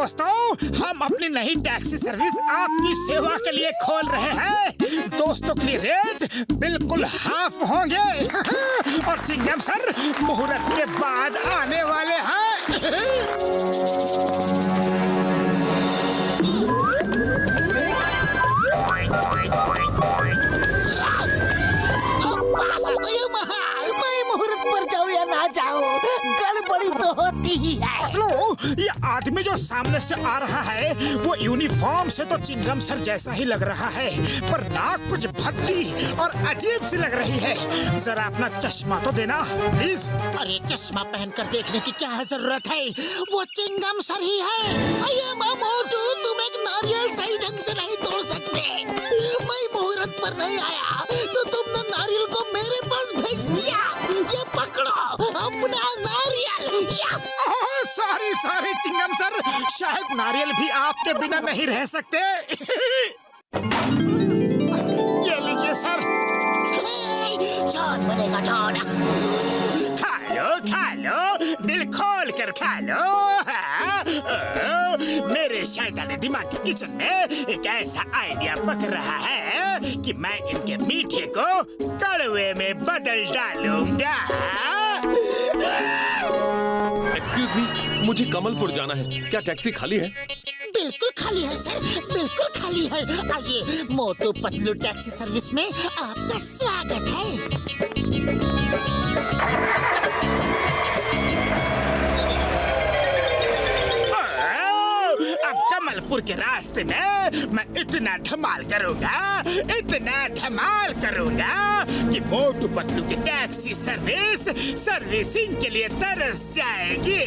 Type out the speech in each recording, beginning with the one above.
दोस्तों, हम अपनी नई टैक्सी सर्विस आपकी सेवा के लिए खोल रहे हैं। दोस्तों के लिए रेट बिल्कुल हाफ होंगे और चिंगम सर मुहूर्त के बाद आने वाले हैं। मैं मुहूर्त पर जाऊँ या ना जाऊँ, गड़बड़ी तो होती ही है। ये आदमी जो सामने से आ रहा है वो यूनिफॉर्म से तो चिंगम सर जैसा ही लग रहा है, पर नाक कुछ भद्दी और अजीब सी लग रही है। जरा अपना चश्मा तो देना प्लीज। अरे चश्मा पहनकर देखने की क्या जरूरत है, वो चिंगम सर ही है। मोटू, तुम एक नारियल सही ढंग से नहीं तोड़ सकते। मैं मुहूर्त पर नहीं आया तो तुमने नारियल को मेरे पास भेज दिया। ये पकड़ो अपना नारियल। सॉरी चिंगम सर, शायद नारियल भी आपके बिना नहीं रह सकते। ये लीजिए सर। चोर बनेगा चोर। खा लो, दिल खोल कर खा लो। मेरे शैतानी दिमाग के किचन में एक ऐसा आइडिया पक रहा है कि मैं इनके मीठे को कड़वे में बदल डालूंगा। एक्सक्यूज मी, मुझे कमलपुर जाना है, क्या टैक्सी खाली है? बिल्कुल खाली है सर, बिल्कुल खाली है। आइए, मोटू पतलू टैक्सी सर्विस में आपका स्वागत है। अब कमलपुर के रास्ते में मैं इतना धमाल करूंगा कि मोटू पतलू की टैक्सी सर्विसिंग के लिए तरस जाएगी।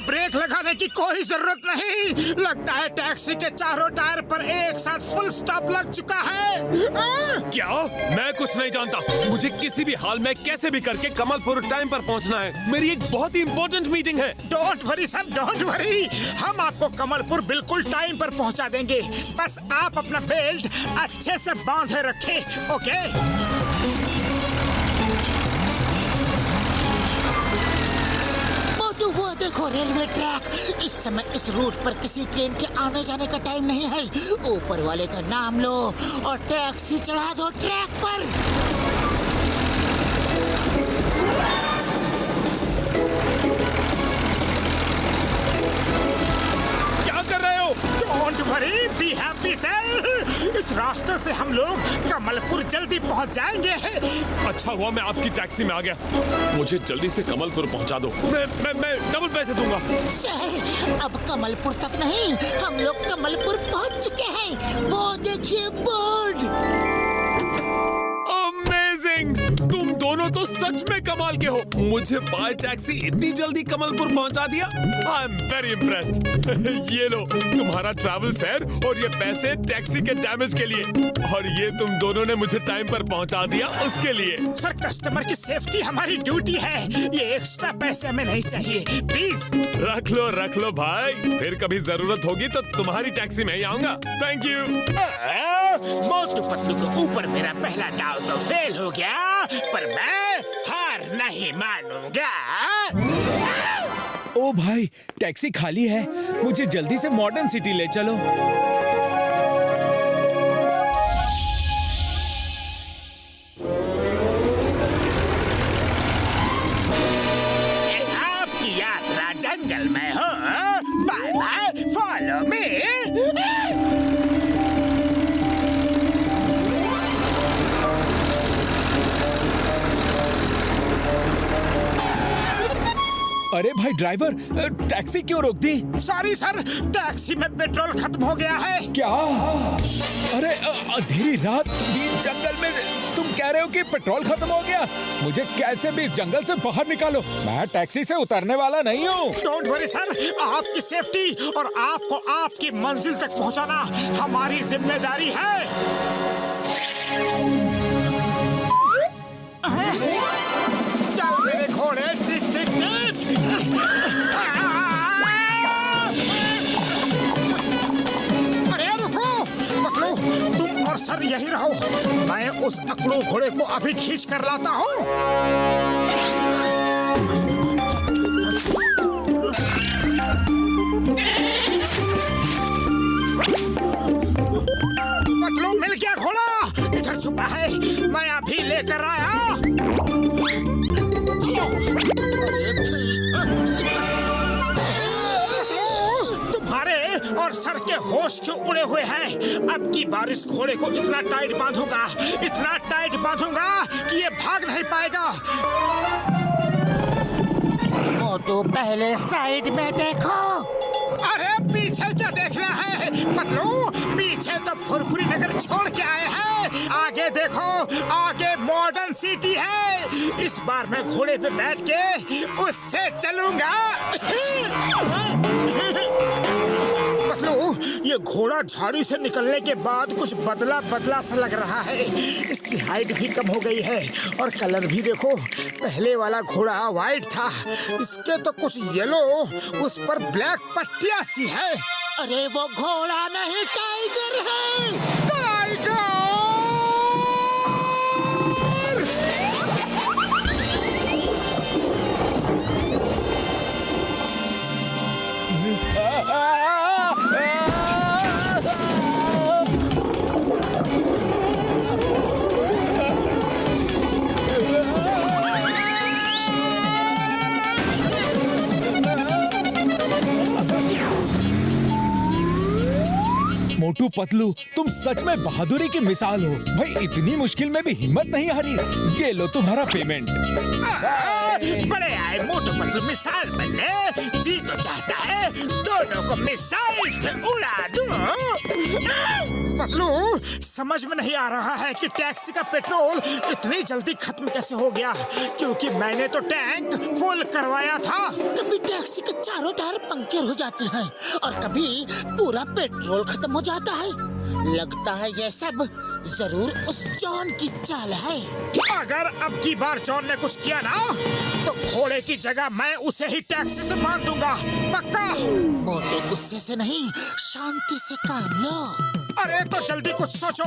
ब्रेक लगाने की कोई जरूरत नहीं। लगता है टैक्सी के चारों टायर पर एक साथ फुल स्टॉप लग चुका है। क्या? मैं कुछ नहीं जानता। मुझे किसी भी हाल में कैसे भी करके कमलपुर टाइम पर पहुंचना है। मेरी एक बहुत ही इम्पोर्टेंट मीटिंग है। Don't worry sir, don't worry. हम आपको कमलपुर बिल्कुल टाइम पर पहुंचा देंगे। बस आप अपना बेल्ट अच्छे से बांधे रखें, ओके? तो वो देखो रेलवे ट्रैक। इस समय इस रूट पर किसी ट्रेन के आने जाने का टाइम नहीं है। ऊपर वाले का नाम लो और टैक्सी चढ़ा दो ट्रैक पर। क्या कर रहे हो? Don't worry, be happy sir. इस रास्ते से हम लोग कमलपुर जल्दी पहुंच जाएंगे। अच्छा हुआ मैं आपकी टैक्सी में आ गया। मुझे जल्दी से कमलपुर पहुंचा दो। मैं डबल पैसे दूंगा। सर, अब कमलपुर तक नहीं, हम लोग कमलपुर पहुंच चुके हैं। वो देखिए बोर्ड। अमेजिंग! तुम दोनों तो सच में कमाल के हो। मुझे बाय टैक्सी इतनी जल्दी कमलपुर पहुंचा दिया। I am very impressed. ये लो तुम्हारा ट्रैवल फेयर और ये पैसे टैक्सी के डैमेज के लिए, और ये तुम दोनों ने मुझे टाइम पर पहुंचा दिया उसके लिए। सर, कस्टमर की सेफ्टी हमारी ड्यूटी है। ये एक्स्ट्रा पैसे हमें नहीं चाहिए, प्लीज। रख लो भाई, फिर कभी जरूरत होगी तो तुम्हारी टैक्सी में ही आऊंगा। Thank you. मोटू पतलू के ऊपर मेरा पहला दाव तो फेल हो गया, पर मैं हार नहीं मानूंगा। ओ भाई, टैक्सी खाली है, मुझे जल्दी से मॉडर्न सिटी ले चलो। आपकी यात्रा जंगल में हो। Bye bye, follow me. अरे भाई ड्राइवर, टैक्सी क्यों रोक दी? सॉरी सर, टैक्सी में पेट्रोल खत्म हो गया है। क्या? अरे अंधेरी रात बीच जंगल में तुम कह रहे हो कि पेट्रोल खत्म हो गया? मुझे कैसे भी इस जंगल से बाहर निकालो, मैं टैक्सी से उतरने वाला नहीं हूँ। डोंट वरी सर, आपकी सेफ्टी और आपको आपकी मंजिल तक पहुँचाना हमारी जिम्मेदारी है। यही रहो, मैं उस अकड़ू घोड़े को अभी खींच कर लाता हूँ। पतलू, मिल गया घोड़ा, इधर छुपा है, मैं अभी लेकर आया। तुम्हारे और सर के होश क्यों उड़े हुए हैं? अब की बार इस घोड़े को इतना टाइट बांधूंगा, इतना टाइट बांधूंगा कि ये भाग नहीं पाएगा। मोटू, पहले साइड में देखो। अरे पीछे क्या देखना है पतलू? पीछे तो फुरफुरी नगर छोड़ के आए हैं। आगे देखो, आगे मॉडर्न सिटी है। इस बार मैं घोड़े पे बैठ के उससे चलूंगा। पतलू, ये घोड़ा झाड़ी से निकलने के बाद कुछ बदला बदला सा लग रहा है। इसकी हाइट भी कम हो गई है और कलर भी देखो, पहले वाला घोड़ा व्हाइट था, इसके तो कुछ येलो, उस पर ब्लैक पट्टियां सी है। अरे वो घोड़ा नहीं, टाइगर है। टाइगर! मोटू पतलू, तुम सच में बहादुरी की मिसाल हो भाई। इतनी मुश्किल में भी हिम्मत नहीं हारी। ये लो तुम्हारा पेमेंट। बड़े आए मोटू पतलू मिसाल बनने। जी तो चाहता है दोनों को मिसाइल से उड़ा दूं। पतलू, समझ में नहीं आ रहा है कि टैक्सी का पेट्रोल इतनी जल्दी खत्म कैसे हो गया, क्योंकि मैंने तो टैंक फुल करवाया था। कभी टैक्सी के चारों टायर पंक्चर हो जाते हैं और कभी पूरा पेट्रोल खत्म हो जाता है। लगता है ये सब जरूर उस जॉन की चाल है। अगर अब की बार जॉन ने कुछ किया ना, तो घोड़े की जगह मैं उसे ही टैक्सी से बांध दूंगा, पक्का। मोटे गुस्से से नहीं, शांति से काम लो। अरे तो जल्दी कुछ सोचो,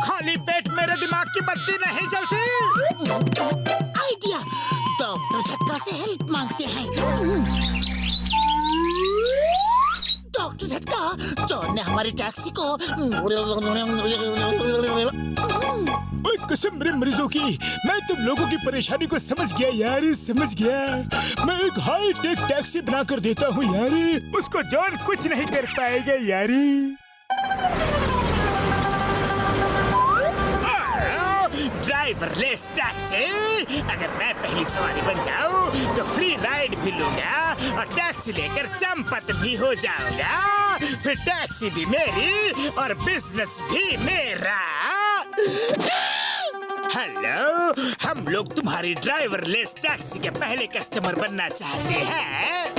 खाली पेट मेरे दिमाग की बत्ती नहीं जलती। आइडिया, डॉक्टर झटका से हेल्प मांगते हैं। डॉक्टर झटका, जॉन ने हमारी टैक्सी को कसम मेरे मरीजों की, मैं तुम लोगों की परेशानी को समझ गया यार, समझ गया। मैं एक हाई टेक टैक्सी बना कर देता हूँ यार, उसको जॉन कुछ नहीं कर पाएगा यारी। ड्राइवरलेस टैक्सी, अगर मैं पहली सवारी बन जाऊं तो फ्री राइड भी लूंगा और टैक्सी लेकर चंपत भी हो जाऊंगा। फिर टैक्सी भी मेरी और बिजनेस भी मेरा। हेलो, हम लोग तुम्हारी ड्राइवरलेस टैक्सी के पहले कस्टमर बनना चाहते हैं।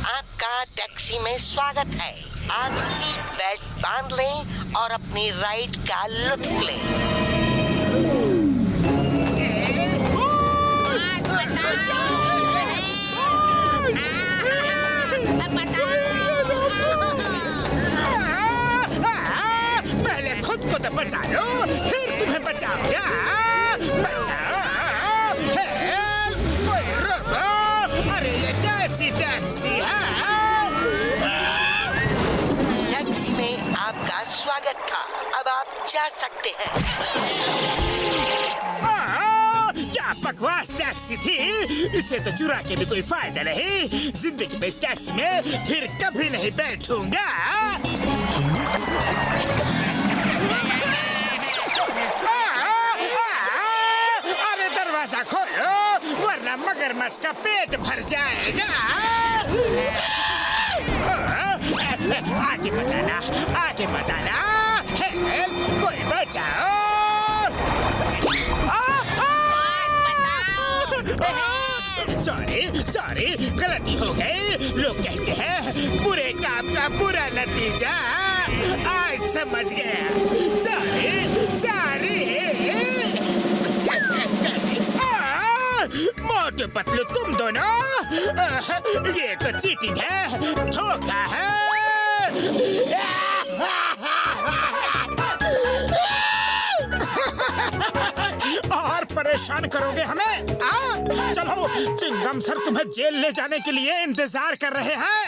आपका टैक्सी में स्वागत है। आप सीट बेल्ट बांध लें और अपनी राइड का लुत्फ लें। पहले खुद को तो बचा लो, फिर तुम्हें बचाऊंगा। बचाओ, हेल्प, कोई रोको। अरे ये कैसी टैक्सी है? टैक्सी में आपका स्वागत था, अब आप जा सकते हैं। क्या बकवास टैक्सी थी, इसे तो चुरा के भी कोई फायदा नहीं। जिंदगी में इस टैक्सी में फिर कभी नहीं बैठूंगा। अरे दरवाजा खोलो, वरना मगरमच्छ का पेट भर जाएगा। आगे बताना, आगे बताना। हेल्प, कोई बचाओ। सॉरी सॉरी, गलती हो गई। लोग कहते हैं बुरे काम का बुरा नतीजा। आज समझ गया। Sorry sorry. मोटू पतलू तुम दोनों, ये तो चीटिंग है, धोखा है। और परेशान करोगे हमें? चलो, चिंगम सर तुम्हें जेल ले जाने के लिए इंतजार कर रहे हैं।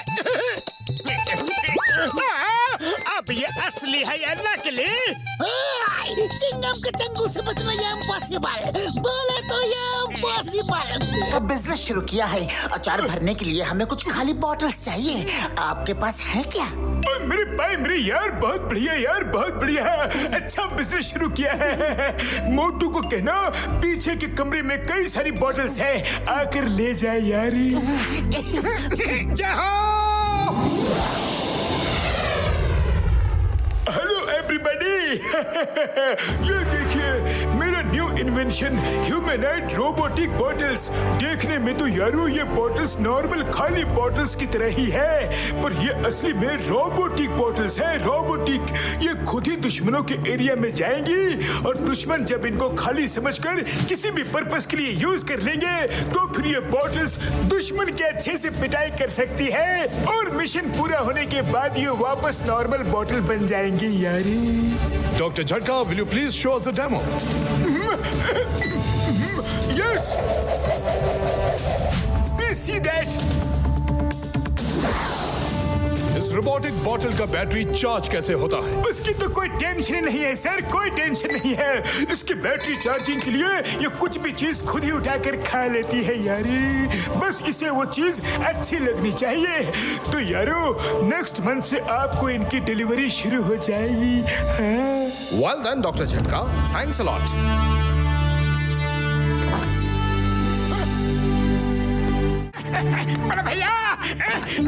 अब ये असली है या नकली? चिंगम के चंगू से बचना ये इम्पॉसिबल, बोले तो ये इम्पॉसिबल। अब बिजनेस शुरू किया है, अचार भरने के लिए हमें कुछ खाली बॉटल्स चाहिए, आपके पास है क्या? मेरे भाई मेरे यार, बहुत बढ़िया यार, बहुत बढ़िया है। अच्छा बिजनेस शुरू किया है। मोटू को कहना पीछे के कमरे में कई सारी बॉटल्स है, आकर ले जाए यारी। हेलो एवरीबॉडी, ये देखिए मेरा न्यू इन्वेंशन ह्यूमैनॉइड रोबोटिक बॉटल्स। देखने में तो यारो ये बॉटल्स नॉर्मल खाली बॉटल्स की तरह ही है, पर ये असली में रोबोटिक बॉटल्स है। रोबोटिक, ये खुद ही दुश्मनों के एरिया में जाएंगी और दुश्मन जब इनको खाली समझकर किसी भी पर्पस के लिए यूज कर लेंगे तो फिर ये बॉटल्स दुश्मन के अच्छे से पिटाई कर सकती है और मिशन पूरा होने के बाद ये वापस नॉर्मल बॉटल बन जाएंगी यारी। Dr. Jhatka, will you please show us a demo? Yes! Please see that. इस रोबोटिक बॉटल का बैटरी चार्ज कैसे होता है? उसकी तो कोई टेंशन ही नहीं है सर, कोई टेंशन नहीं है। इसकी बैटरी चार्जिंग के लिए ये कुछ भी चीज खुद ही उठाकर खा लेती है यारी। बस इसे वो चीज अच्छी लगनी चाहिए। तो यारो नेक्स्ट मंथ से आपको इनकी डिलीवरी शुरू हो जाएगी। हाँ? Well done, Dr. Jhatka. Thanks a lot. बड़े भैया,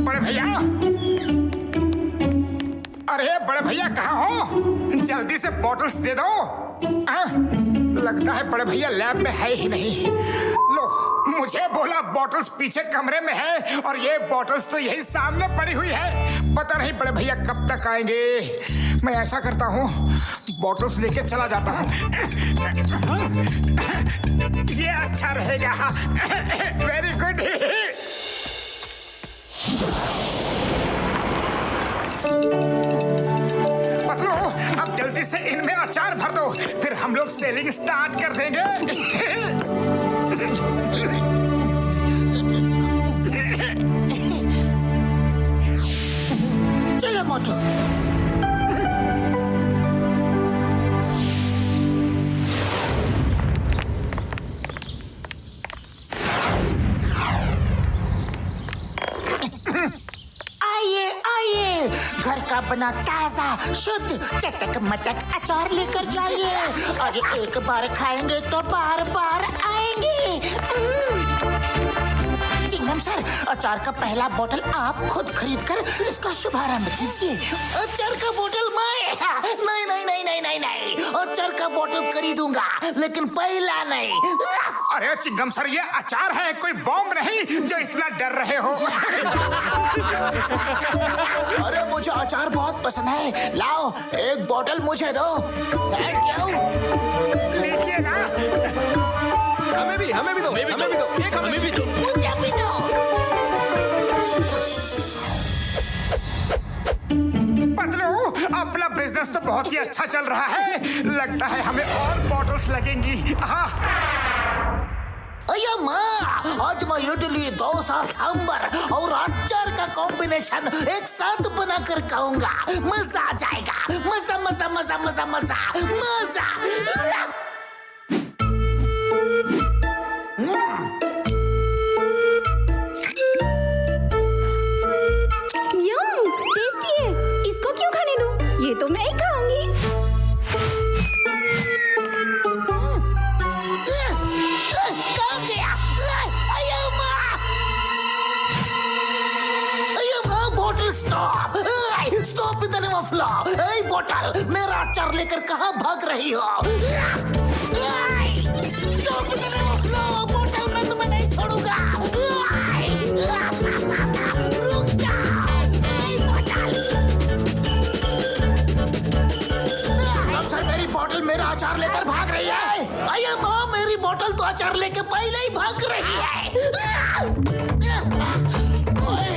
बड़े भैया, अरे बड़े भैया कहाँ हो? जल्दी से बॉटल्स दे दो। लगता है बड़े भैया लैब में है ही नहीं। लो, मुझे बोला बॉटल्स पीछे कमरे में है और ये बॉटल्स तो यही सामने पड़ी हुई है। पता नहीं बड़े भैया कब तक आएंगे। मैं ऐसा करता हूँ, बॉटल्स लेके चला जाता हूँ। ये अच्छा रहेगा। Very good. पतलू, अब जल्दी से इनमें अचार भर दो, फिर हम लोग सेलिंग स्टार्ट कर देंगे। चलो मोटू। घर का बना ताजा शुद्ध चटक मटक अचार लेकर जाइए और एक बार खाएंगे तो बार बार आएंगे। चिंगम सर, अचार का पहला बोतल आप खुद खरीद कर इसका शुभारंभ कीजिए। अचार का बोतल मैं नहीं नहीं नहीं नहीं नहीं नहीं, अचार का बोतल खरीदूंगा लेकिन पहला नहीं। अरे चिंगम सर, ये अचार है, कोई बॉम्ब नहीं जो इतना डर रहे हो। अरे मुझे अचार बहुत पसंद है, लाओ एक बोतल मुझे दो। Thank you. लीजिए ना। हमें भी दो, हमें भी दो, एक हमें भी दो। मुझे भी दो। पतलू, अपना बिजनेस तो बहुत ही अच्छा चल रहा है, लगता है हमें और बॉटल्स लगेंगी। हाँ। अया माँ, आज मैं इडली, डोसा, सांबर और अचार का कॉम्बिनेशन एक साथ बनाकर खाऊंगा। मजा आ जाएगा, मजा मजा मजा मजा मजा मजा। यम, टेस्टी है। इसको क्यों खाने दूं? ये तो मैं ही खाऊंगी। कहाँ गया? अया माँ, बोतल stop. Stop in the name of law. ए बोतल, मेरा अचार लेकर कहाँ भाग रही हो? Stop in the name of law. बोतल, मैं तुम्हें नहीं छोड़ूंगा। रुक जाओ। बोतल। अब सर, मेरी बोतल मेरा अचार लेकर भाग रही है। अया माँ, मेरी बोतल तो आचार लेके पहले ही भाग रही है। ओए,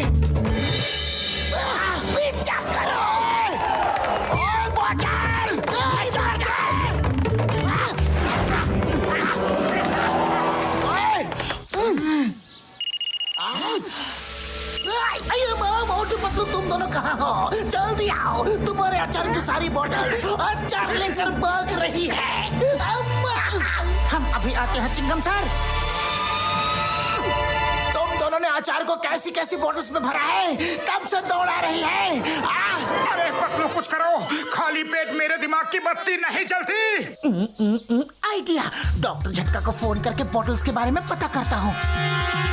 पीछा करो। ओए बॉटल, आचार मोटू पतलू, तुम दोनों कहाँ हो? जल्दी आओ, तुम्हारे अचार की सारी बोतल अचार लेकर भाग रही है। हम अभी आते हैं चिंगम सर। तुम दोनों ने अचार को कैसी कैसी बोतल्स में भरा है? कब से दौड़ा रही है? अरे पतलू कुछ करो, खाली पेट मेरे दिमाग की बत्ती नहीं जलती। आइडिया, डॉक्टर झटका को फोन करके बॉटल्स के बारे में पता करता हूँ।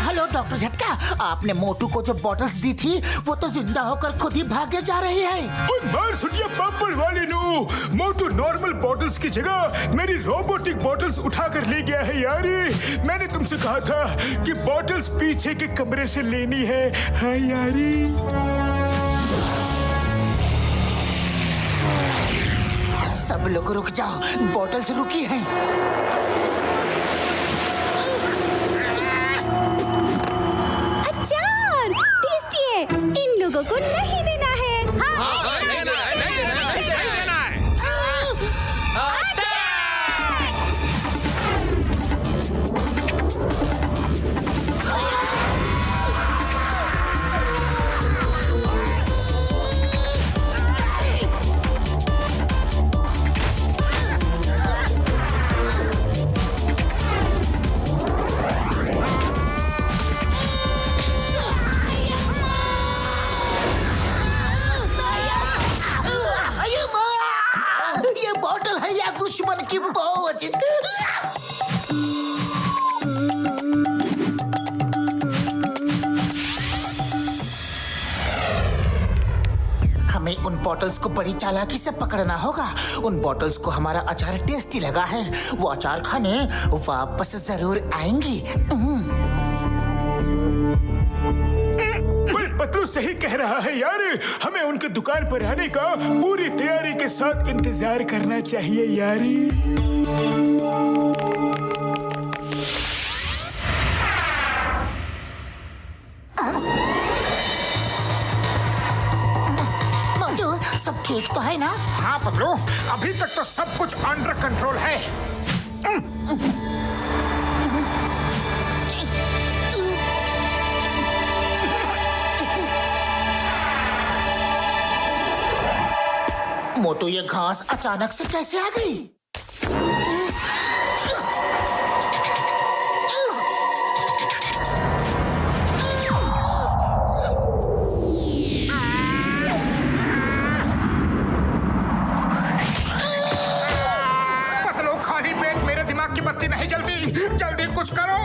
हेलो डॉक्टर झटका, आपने मोटू को जो बॉटल्स दी थी वो तो जिंदा होकर खुद ही भागे जा रही है। मार सुटिया पापड़ वाले नो, मोटू नॉर्मल बॉटल्स की जगह मेरी रोबोटिक बॉटल्स उठा कर ले गया है यारी। मैंने तुमसे कहा था कि बॉटल्स पीछे के कमरे से लेनी है, हाँ यारी। सब लोग रुक जाओ, बॉटल्स रुकी हैं। अचार टेस्टी है, इन लोगों को नहीं देना है। ये बॉटल है या दुश्मन की पहुंच? हमें उन बॉटल्स को बड़ी चालाकी से पकड़ना होगा। उन बॉटल्स को हमारा अचार टेस्टी लगा है, वो अचार खाने वापस जरूर आएंगी। पतलू सही कह रहा है यार, हमें उनके दुकान पर आने का पूरी तैयारी के साथ इंतजार करना चाहिए यारी। मोटू, सब ठीक तो है ना? हाँ पतलू, अभी तक तो सब कुछ अंडर कंट्रोल है। मोटू, ये घास अचानक से कैसे आ गई? पतलू, खाली पेट मेरे दिमाग की बत्ती नहीं जलती, जल्दी कुछ करो।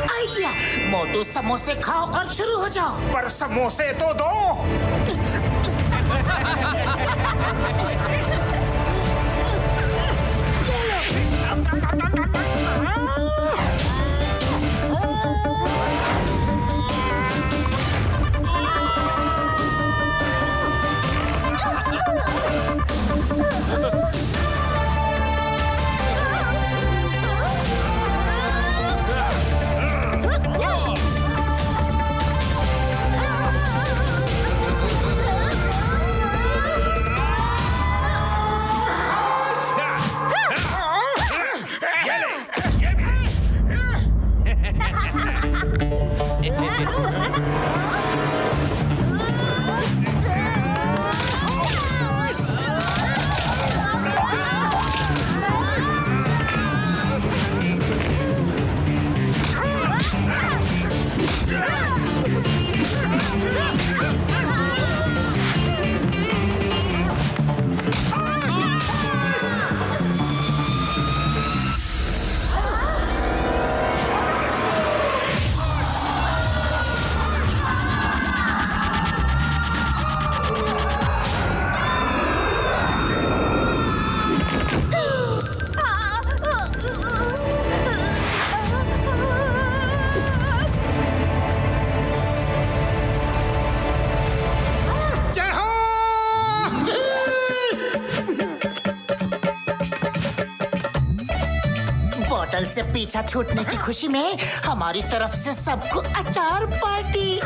आइडिया, मोटू समोसे खाओ और शुरू हो जाओ। पर समोसे तो दो। बोतल से पीछा छूटने की खुशी में हमारी तरफ से सबको अचार पार्टी।